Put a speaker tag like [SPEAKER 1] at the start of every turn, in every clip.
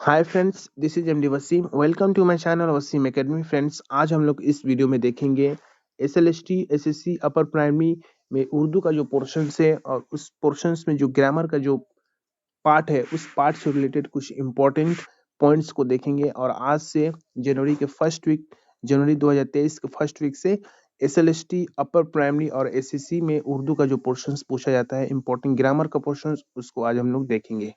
[SPEAKER 1] Hi friends, this is MD Wasim. Welcome to my channel Wasim academy. Friends, आज हम लोग इस वीडियो में देखेंगे एसएलएसटी एसएससी अपर प्राइमरी में उर्दू का जो पोर्शंस है और उस पोर्शंस में जो ग्रामर का जो पार्ट है उस पार्ट से रिलेटेड कुछ इंपॉर्टेंट पॉइंट्स को देखेंगे। और आज से जनवरी 2023 के फर्स्ट वीक से एसएलएसटी अपर प्राइमरी और एसएससी में उर्दू का जो पोर्शंस पूछा जाता है, इंपॉर्टेंट ग्रामर का पोर्शंस, उसको आज हम लोग देखेंगे।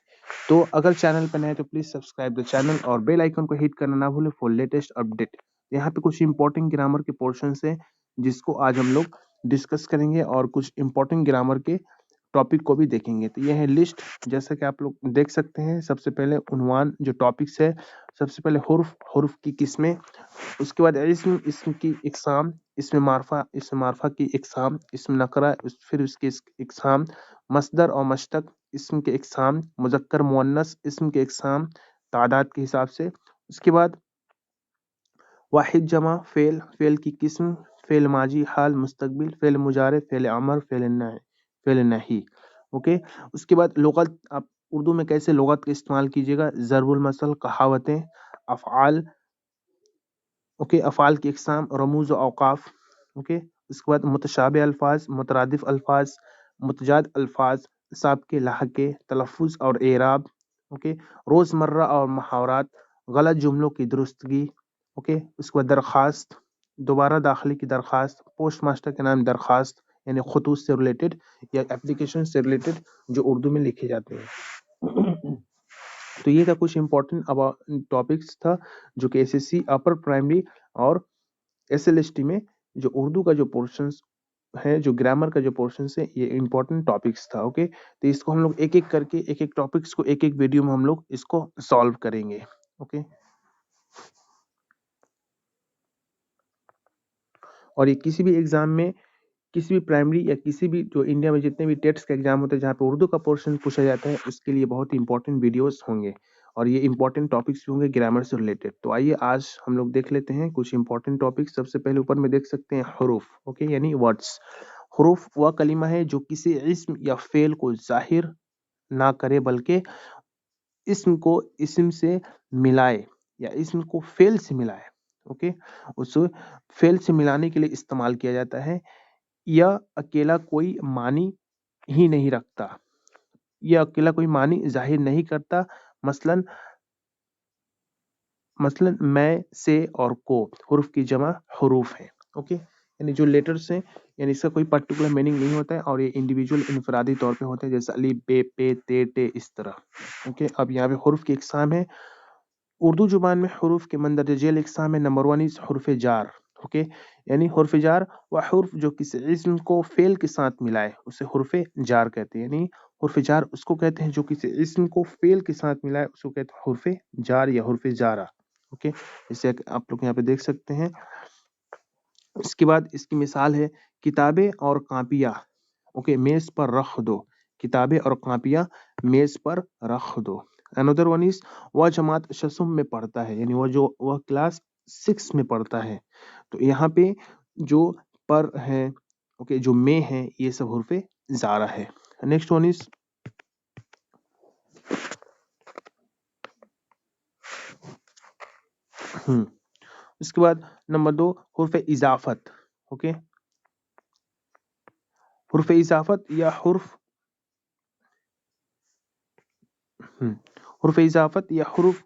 [SPEAKER 1] तो अगर चैनल पर नए हैं तो प्लीज सब्सक्राइब द चैनल और बेल आइकन को हिट करना ना भूलें फॉर लेटेस्ट अपडेट। यहाँ पे कुछ इंपॉर्टेंट ग्रामर के पोर्शंस हैं जिसको आज हम लोग डिस्कस करेंगे और कुछ इंपॉर्टेंट ग्रामर के टॉपिक को भी देखेंगे। तो यह है लिस्ट, जैसा कि आप लोग देख सकते हैं। सबसे पहले उन्वान जो टॉपिक्स है, सबसे पहले हुर्फ की किस्में, उसके बाद इस्म की इकसाम, इसमें मार्फा की इकसाम, इसमें नकरा, फिर उसकी इकसाम, मसदर और मश्तक, इस्म के इकसाम, मुजक्कर मुअन्नस, इस्म के इकसाम तादाद के हिसाब से। उसके बाद वाहिद जमा, फेल की किस्म, फेल माजी, हाल, मुस्तकबिल, फेल मुजारे, फेल अमर, फेल नहीं। ओके। उसके बाद लुगत, आप उर्दू में कैसे लुगत का इस्तेमाल कीजिएगा, ज़रबुल मसल, कहावतें, अफ़आल, ओके, अफ़ाल की इकसाम, रमूज़ और औक़ाफ़। ओके। उसके बाद मुतशाबे अल्फाज, मुतरादिफ अल्फाज, मुतजाद अल्फाज, साबके, लाहके, तलफ़ुज़ और एराब। ओके। रोज़मर्रा और मुहावरात, गलत जुमलों की दुरुस्तगी। ओके। उसके बाद दरख्वास्त, दोबारा दाखिले की दरख्वास्त, पोस्ट मास्टर के नाम दरख्वास्त, यानी खतूत से रिलेटेड या एप्लीकेशन से रिलेटेड जो उर्दू में लिखे जाते हैं। तो ये था कुछ इंपॉर्टेंट टॉपिक्स था जो कि एसएससी अपर प्राइमरी और एसएलएसटी में जो उर्दू का जो पोर्शंस है, जो ग्रामर का जो पोर्शंस है, ये इंपॉर्टेंट टॉपिक्स था। ओके। तो इसको हम लोग एक एक करके एक एक टॉपिक्स को एक एक वीडियो में हम लोग इसको सॉल्व करेंगे। ओके। और ये किसी भी एग्जाम में, किसी भी प्राइमरी या किसी भी जो इंडिया में जितने भी टेट्स का एग्जाम होते हैं जहाँ पे उर्दू का पोर्शन पूछा जाता है, उसके लिए बहुत ही इंपॉर्टेंट वीडियोस होंगे और ये इंपॉर्टेंट टॉपिक्स भी होंगे ग्रामर से रिलेटेड। तो आइए आज हम लोग देख लेते हैं कुछ इंपॉर्टेंट टॉपिक्स। सबसे पहले ऊपर में देख सकते हैं हरूफ, ओके, यानी वर्ड्स। हरूफ वह कलिमा है जो किसी इस्म या फेल को जाहिर ना करे बल्कि इस्म को इस्म से मिलाए या इस्म को फेल से मिलाए। ओके। उस फेल से मिलाने के लिए इस्तेमाल किया जाता है। यह अकेला कोई मानी ही नहीं रखता, यह अकेला कोई मानी जाहिर नहीं करता। मसलन मसलन मैं, से और को हुर्फ की जमा हुरूफ है। ओके। यानी जो लेटर्स हैं, यानी इसका कोई पर्टिकुलर मीनिंग नहीं होता है और ये इंडिविजुअल इनफरादी तौर पे होते हैं, जैसे अली, बे, पे, ते, टे, इस तरह। ओके। अब यहाँ पे हुर्फ की इकसाम है। उर्दू जुबान में हुरूफ के मंदरजे झेल इकसाम है। नंबर 1 इज हुर्फ जार। ओके। यानी हुर्फ जार वह हुर्फ जो किसी इस्म को फेल के साथ मिलाए उसे हुर्फ जार कहते हैं। यानी हुर्फ जार उसको कहते हैं जो किसी इस्म को फेल के साथ मिलाए, उसको कहते हैं हुर्फ जार या हुर्फ जारा। ओके। जैसे आप लोग यहाँ पे देख सकते हैं। इसके बाद इसकी मिसाल है किताबें और कापियां, ओके, मेज पर रख दो। किताबें और कापियां मेज पर रख दो। अनदर वन इज वह जमात शसुम में पढ़ता है, यानी वह क्लास 6 में पढ़ता है। तो यहाँ पे जो पर है, ओके, जो में है, ये सब हुर्फे जारा है। नेक्स्ट वन इज इसके बाद नंबर 2 हुर्फे इजाफत। ओके। हुर्फे इजाफत या हुर्फ इजाफत या हुर्फ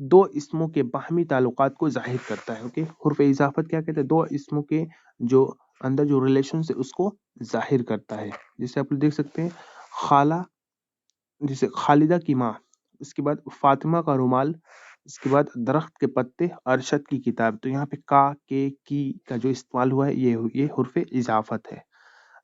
[SPEAKER 1] दो इसमों के बाहमी ताल्लुकात को जाहिर करता है। ओके। हुर्फ इजाफत क्या कहते हैं, दो इसमों के जो अंदर जो रिलेशन है उसको जाहिर करता है। जैसे आप लोग देख सकते हैं खाला, जैसे खालिदा की माँ, उसके बाद फातिमा का रुमाल, इसके बाद दरख्त के पत्ते, अरशद की किताब। तो यहाँ पे का, के, की का जो इस्तेमाल हुआ है ये हुर्फ इजाफत है।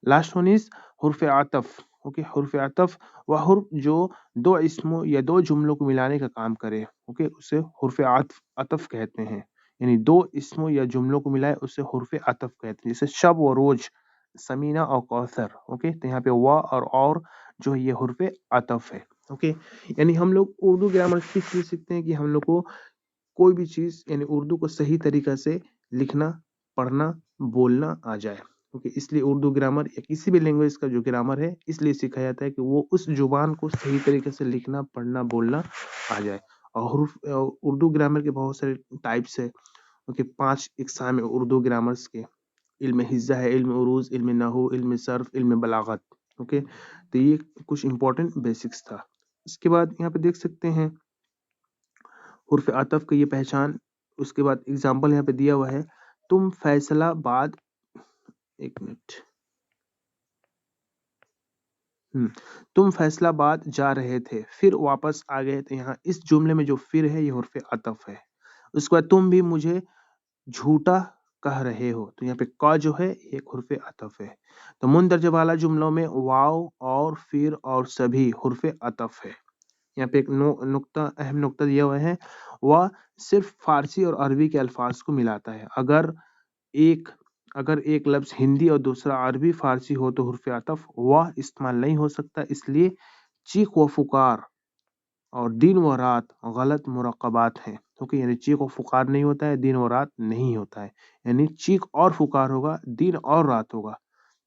[SPEAKER 1] लास्ट वन इज हुर्फ आतफ। ओके। हुर्फ आतफ वह हुर्फ जो दो इसमों या दो जुमलों को मिलाने का काम करे, ओके, उसे हुर्फ आतफ कहते हैं। यानी दो इसमों या जुमलों को मिलाए उसे हुर्फ आतफ कहते हैं। जैसे शब व रोज, समीना और कौसर। ओके। तो यहाँ पे व और जो है ये हुर्फ आतफ है। ओके। यानी हम लोग उर्दू ग्रामर सीखते हैं कि हम लोग को कोई भी चीज यानी उर्दू को सही तरीका से लिखना, पढ़ना, बोलना आ जाए। ओके। इसलिए उर्दू ग्रामर या किसी भी लैंग्वेज का जो ग्रामर है इसलिए सिखाया जाता है कि वो उस जुबान को सही तरीके से लिखना, पढ़ना, बोलना आ जाए। और उर्दू ग्रामर के बहुत सारे टाइप्स है। ओके, 5 इकसाम है उर्दू ग्रामर्स के। इल्म हिज्जा है, इल्म उरूज, इल्म नहू, इल्म सर्फ, इल्म बलागत। ओके, तो ये कुछ इंपॉर्टेंट बेसिक्स था। इसके बाद यहाँ पे देख सकते हैं हुर्फ अतफ की ये पहचान। उसके बाद एग्जाम्पल यहाँ पे दिया हुआ है, तुम फैसलाबाद, एक मिनट, तुम फैसलाबाद जा रहे थे फिर वापस आ गए। तो यहाँ इस जुमले में जो फिर है ये हुर्फ अतफ है। उसके बाद तुम भी मुझे झूठा कह रहे हो, तो यहाँ पे क जो है एक हुर्फ अतफ है। तो मुंदरज वाला जुमलों में वाव और फिर और सभी हुर्फ अतफ है। यहाँ पे एक नुक्ता, अहम नुक्ता दिया हुआ है, वह सिर्फ फारसी और अरबी के अल्फाज को मिलाता है। अगर एक लफ्ज हिंदी और दूसरा अरबी फारसी हो तो हुर्फ अतफ वह इस्तेमाल नहीं हो सकता। इसलिए चीख व फुकार और दिन व रात गलत मुरक्कबात हैं। ओके, यानी चीख व फुकार नहीं होता है, दिन व रात नहीं होता है, यानी चीख और फुकार होगा, दिन और रात होगा।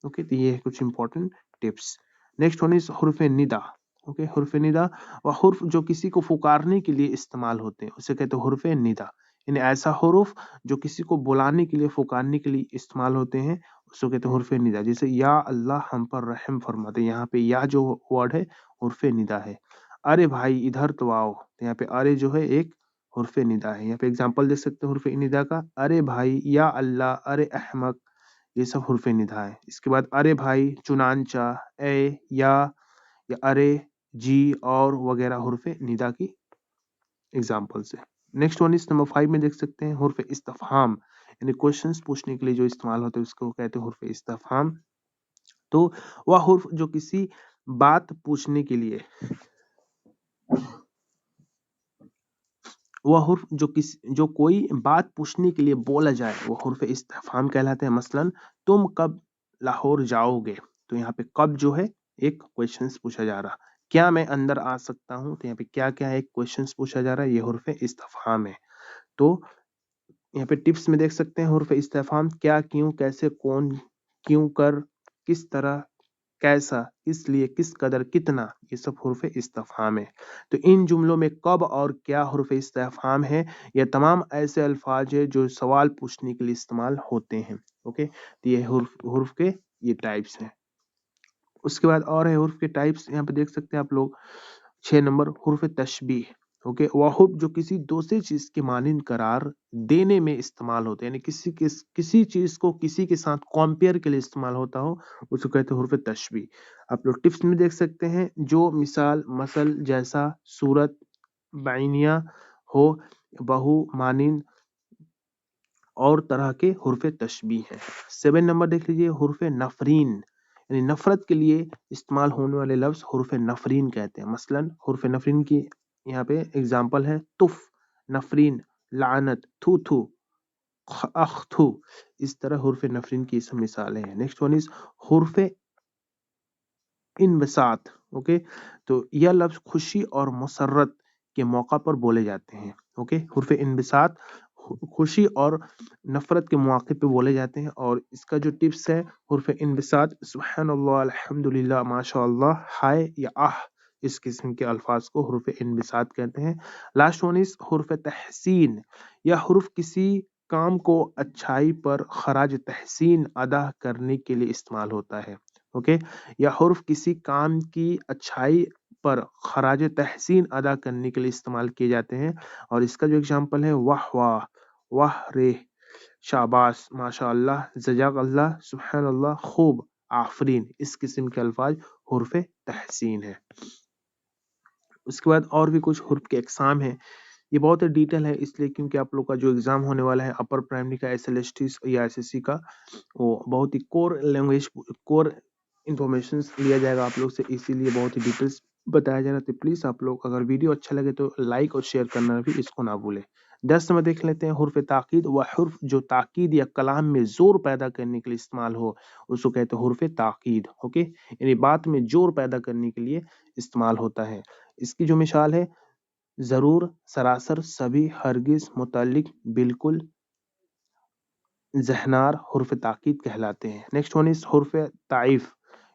[SPEAKER 1] ओके, तो ये है कुछ important tips. Next one is हुर्फ निदा। ओके, हुर्फ निदा वह हुर्फ जो किसी को पुकारने के लिए इस्तेमाल होते हैं, उसे कहते हैं हुर्फ निदा। यानी ऐसा हुर्फ जो किसी को बुलाने के लिए, पुकारने के लिए इस्तेमाल होते हैं, उसको कहते हैं हुर्फ निदा। जैसे या अल्लाह हम पर रहम फरमा दे, यहाँ पे या जो वर्ड है हुर्फ निदा है। अरे भाई इधर तो आओ, तो यहाँ पे अरे जो है एक हुर्फ निदा है। यहाँ पे एग्जांपल देख सकते हैं हुर्फ निदा का, अरे भाई, या अल्लाह, अरे अहमक, ये सब हुर्फ निदा है। इसके बाद अरे भाई, चुनांचा, ए, या अरे, जी और वगैरह हुर्फ निदा की एग्जांपल्स है। नेक्स्ट वन इज नंबर 5 में देख सकते हैं हुर्फ इस्तिफहाम, यानी क्वेश्चंस पूछने के लिए जो इस्तेमाल होते हैं उसको कहते हैं हुर्फ इस्तिफहाम। तो वह हुर्फ जो किसी बात पूछने के लिए, वह हुर्फ जो कोई बात पूछने के लिए बोला जाए वो हुर्फ इस्तिफहाम कहलाते हैं। मसलन तुम कब लाहौर जाओगे, तो यहाँ पे कब जो है एक क्वेश्चंस पूछा जा रहा। क्या मैं अंदर आ सकता हूँ, तो यहाँ पे क्या क्या है एक क्वेश्चंस पूछा जा रहा है, ये हुर्फ इस्तिफहाम है। तो यहाँ पे टिप्स में देख सकते हैं हुर्फ इस्तिफहाम क्या, क्यों, कैसे, कौन, क्यों, कर, किस तरह, कैसा, इसलिए, किस कदर, कितना, ये सब हुर्फ इस्तिफहाम है। तो इन जुमलों में कब और क्या हुर्फ इस्तिफहाम है, ये तमाम ऐसे अल्फाज है जो सवाल पूछने के लिए इस्तेमाल होते हैं। ओके, तो ये हुर्फ के ये टाइप्स हैं। उसके बाद और है हुर्फ के टाइप्स, यहाँ पे देख सकते हैं आप लोग। 6 नंबर हुर्फ तशबीह। ओके, वह हुर्फ जो किसी दूसरी चीज के मानिंद करार देने में इस्तेमाल होते हैं, यानी किसी चीज को किसी के साथ कंपेयर के लिए इस्तेमाल होता हो, उसको कहते हैं हुर्फ तशबीह। आप लोग टिप्स में देख सकते हैं, जो मिसाल, मसल, जैसा, सूरत, बाइनिया हो, बहु, मानिंद और तरह के हुर्फ तशबीह है। 7 नंबर देख लीजिए हुर्फ नफरीन, यानी नफरत के लिए इस्तेमाल होने वाले लफ्ज हुर्फ नफरीन कहते हैं। मसलन हुर्फ नफरीन की यहाँ पे एग्जांपल है तुफ, नफरीन, लानत, थू थू, अख्थू, इस तरह हुर्फ नफरीन की सब मिसालें हैं। नेक्स्ट वन इज हुर्फ इनबसात। ओके, तो यह लफ्ज खुशी और मुसर्रत के मौका पर बोले जाते हैं। ओके, हुर्फ इनबसात खुशी और नफरत के मौके पे बोले जाते हैं। और इसका जो टिप्स है, हुर्फ इनबसात सुब्हानअल्लाह, अल्हम्दुलिल्लाह, माशाअल्लाह, हाय या आह, इस किस्म के अल्फाज को हुर्फ इनबसात कहते हैं। लास्ट वन इज हुर्फ तहसीन। यह हुर्फ किसी काम को अच्छाई पर खराज तहसीन अदा करने के लिए इस्तेमाल होता है। ओके, यह हुर्फ किसी काम की अच्छाई पर खराज तहसीन अदा करने के लिए इस्तेमाल किए जाते हैं। और इसका जो एग्जांपल है, वाह वाह, वाह रे, शाबाश, माशाअल्लाह, जज़ाकल्लाह, सुब्हानअल्लाह, खूब, आफरीन, इस किस्म के अल्फाज हुर्फ तहसीन है। उसके बाद और भी कुछ हुर्फ के अक़साम हैं। ये बहुत ही डिटेल है इसलिए क्योंकि आप लोग का जो एग्जाम होने वाला है अपर प्राइमरी का, SLST या SSC का, वो बहुत ही कोर लैंग्वेज, कोर इंफॉर्मेशन लिया जाएगा आप लोग से, इसीलिए बहुत ही डिटेल्स बताया जा रहा है। तो प्लीज आप लोग अगर वीडियो अच्छा लगे तो लाइक और शेयर करना भी इसको ना भूले। 10 नंबर देख लेते हैं हुर्फ ताकीद। वह हुर्फ जो ताकीद या कलाम में जोर पैदा करने के लिए इस्तेमाल हो, उसको कहते हैं हुर्फ ताकीद। ओके, यानी बात में जोर पैदा करने के लिए इस्तेमाल होता है। इसकी जो मिसाल है, जरूर, सरासर, सभी, हरगिज, मुतालिक, बिल्कुल, जहनार, हुर्फ ताकीद कहलाते हैं। नेक्स्ट वन इज हुर्फ ताइफ।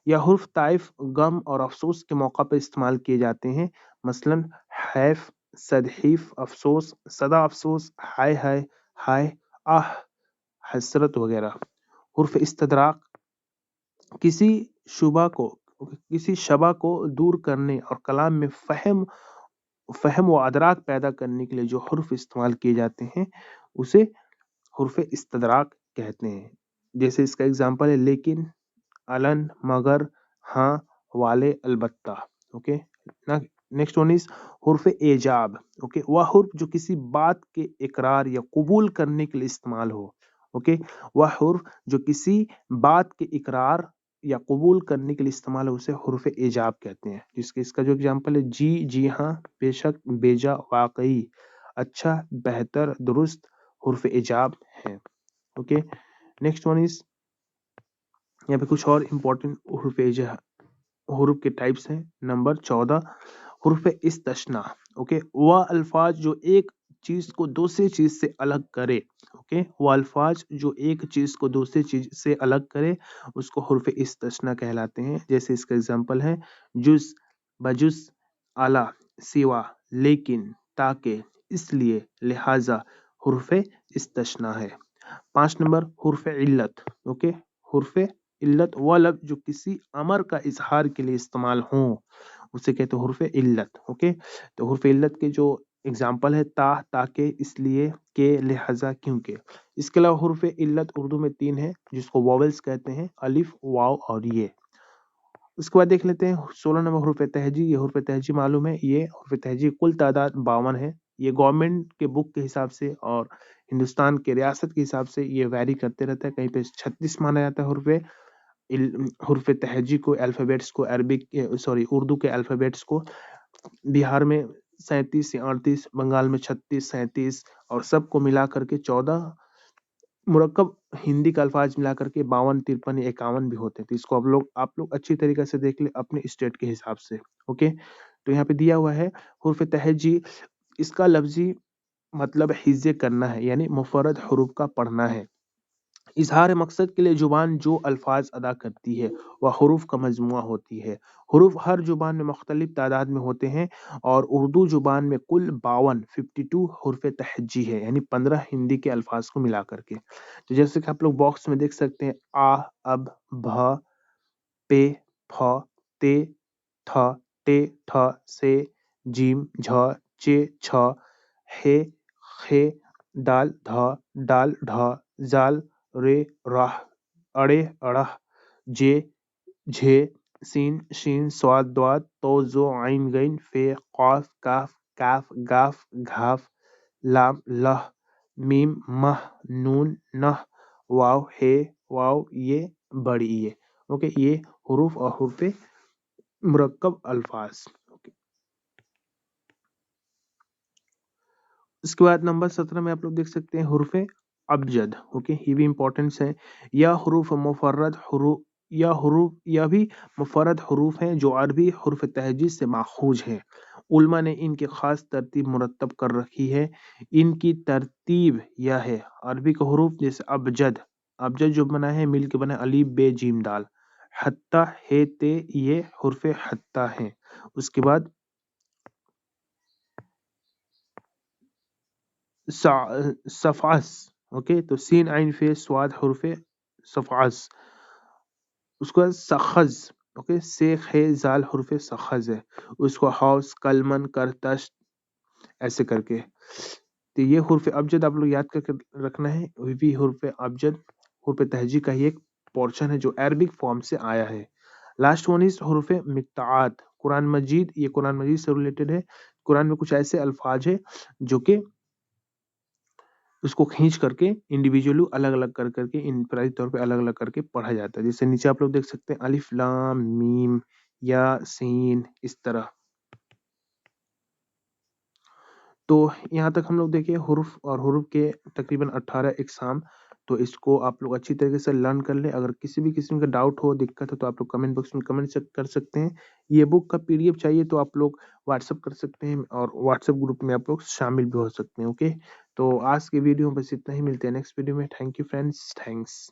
[SPEAKER 1] यह हुर्फ ताइफ गम और अफसोस के मौका पर इस्तेमाल किए जाते हैं। मसलन हैफ, सदहीफ अफसोस, सदा अफसोस, हाय हाय हाय, आह, हसरत वगैरह। हुर्फ इस्तदराक, किसी किसी शबा को दूर करने और कलाम में फहम व अदराक पैदा करने के लिए जो हुर्फ इस्तेमाल किए जाते हैं उसे हुर्फ इस्तदराक कहते हैं। जैसे इसका एग्जांपल है लेकिन, अलन, मगर, हाँ, वाले, अलबत्ता। ओके, नेक्स्ट वन इज हुर्फ एजाब। ओके, वह हुर्फ जो किसी बात के इकरार या कबूल करने के लिए इस्तेमाल हो। ओके, वह हुर्फ जो किसी बात के इकरार या कबूल करने के लिए इस्तेमाल हो उसे हुर्फ एजाब कहते हैं। जिसके इसका जो एग्जांपल है जी, जी हाँ, बेशक, बेजा, वाकई, अच्छा, बेहतर, दुरुस्त, हुर्फ एजाब है। ओके, नेक्स्ट वन इज, यहाँ पे कुछ और इम्पोर्टेंट हुरूफ के टाइप्स हैं। नंबर 14, हुरूफ इस्तस्ना। ओके, वह अल्फाज जो एक चीज को दूसरी चीज से अलग करे। ओके, वह अल्फाज जो एक चीज को दूसरी चीज से अलग करे उसको हुरूफ इस्तस्ना कहलाते हैं। जैसे इसका एग्जांपल है जुज, बजुज, आला, सिवा, लेकिन, ताके, इसलिए, लिहाजा, हुरूफ इस्तस्ना है। 5 नंबर हुर्फ इल्लत। ओके, हुर्फ इल्लत वह लफ्ज जो किसी अमर का इजहार के लिए इस्तेमाल हो उसे कहते हैं हुर्फ इल्लत। ओके, तो हुर्फ इल्लत के जो एग्जाम्पल है ता, ताके, इसलिए, के, लिहाजा, क्योंकि। इसके अलावा हुर्फ इल्लत उर्दू में 3 है जिसको वॉवेल्स कहते हैं, अलिफ, वाव और ये। उसके बाद देख लेते हैं 16 नंबर हुर्फ तहजी। ये हुर्फ तहजी मालूम है, ये हुर्फ तहजी कुल तादाद 52 है। ये गवर्नमेंट के बुक के हिसाब से और हिंदुस्तान के रियासत के हिसाब से ये वैरी करते रहता है। कहीं पे 36 माना जाता है हुर्फ तहजी को, अल्फाबेट्स को, उर्दू के अल्फाबेट्स को। बिहार में 37 या 38, बंगाल में 36, 37 और सबको मिला करके 14 मुरक्कब हिंदी का अल्फाज मिलाकर के 52, 53 या 51 भी होते हैं। तो इसको आप लोग अच्छी तरीके से देख ले अपने स्टेट के हिसाब से। ओके, तो यहाँ पे दिया हुआ है हुर्फ तहजी, इसका लफ्जी मतलब हिज्जे करना है, यानी मुफर्रद हुरूफ का पढ़ना है। इजहार मकसद के लिए जुबान जो अल्फाज अदा करती है वह हुरूफ का मजमुआ होती है। हुरूफ हर जुबान में मुख्तलिफ तादाद में होते हैं और उर्दू जुबान में कुल 52 हुर्फ तहजी है, यानी 15 हिंदी के अल्फाज को मिला करके। तो जैसे कि आप लोग बॉक्स में देख सकते हैं आ, अब, भ, पे, फ, ते, थ, टे, ठ, से, जीम, झ, चे, छ, हे, खे, दाल, ध, डाल, ढ, जाल, रे, राह, अड़े, अड़ह, जे, झे, सीन, शीन, स्वाद, द्वाद, तो, जो, आइन, गैन, फे, कौफ, काफ, काफ, गाफ, घाफ, लाम, लह, मीम, मह, नून, नह, वाव, हे, वाव, ये, बड़ी ये। ओके, ये हुरूफ और हुर्फ मुरक्कब अल्फाज। इसके बाद नंबर 17 में आप लोग देख सकते हैं हुर्फ अबजद। ओके, ये भी इंपॉर्टेंस है। यह हुरूफ मुफर्रद हुरूफ यह भी मुफर्रद हुरूफ हैं जो अरबी हुर्फ तहजीज से माखूज हैं। उल्मा ने इनकी खास तरतीब मुरतब कर रखी है। इनकी तरतीब यह है, अरबी का हुरूफ जैसे अबजद, अबजद जो बना है मिल के बना है अलीफ, बे, जीम, दाल, हत्ता, हे, ते, ये हुर्फ हत्ता है। उसके बाद सफास। ओके, तो सीन आइन फे स्वाद हुर्फ सफास। उसके बाद सखज। ओके, शेख है जाल हुर्फ सखज है। उसको हाउस, कलमन, करतश, ऐसे करके। तो ये हुर्फ अबजद आप लोग याद करके रखना है। ये भी हुर्फ अबजद हुर्फ तहजी का ही एक पोर्शन है जो अरबिक फॉर्म से आया है। लास्ट वन इज हुर्फ मिक्तात। कुरान मजीद, ये कुरान मजीद से रिलेटेड है। कुरान में कुछ ऐसे अल्फाज है जो कि उसको खींच करके इंडिविजुअली अलग अलग कर करके इनफरादी तौर पे अलग अलग करके पढ़ा जाता है। जैसे नीचे आप लोग देख सकते हैं अलिफ, लाम, मीम, या, सीन, इस तरह। तो यहाँ तक हम लोग देखिए हुरूफ और हुरूफ के तकरीबन 18 इकसाम। तो इसको आप लोग अच्छी तरीके से लर्न कर ले। अगर किसी भी किस्म का डाउट हो, दिक्कत हो तो आप लोग कमेंट बॉक्स में कमेंट कर सकते हैं। ये बुक का पीडीएफ चाहिए तो आप लोग व्हाट्सअप कर सकते हैं और व्हाट्सएप ग्रुप में आप लोग शामिल भी हो सकते हैं। ओके, तो आज के वीडियो में बस इतना ही। मिलते हैं नेक्स्ट वीडियो में। Thank you friends, thanks.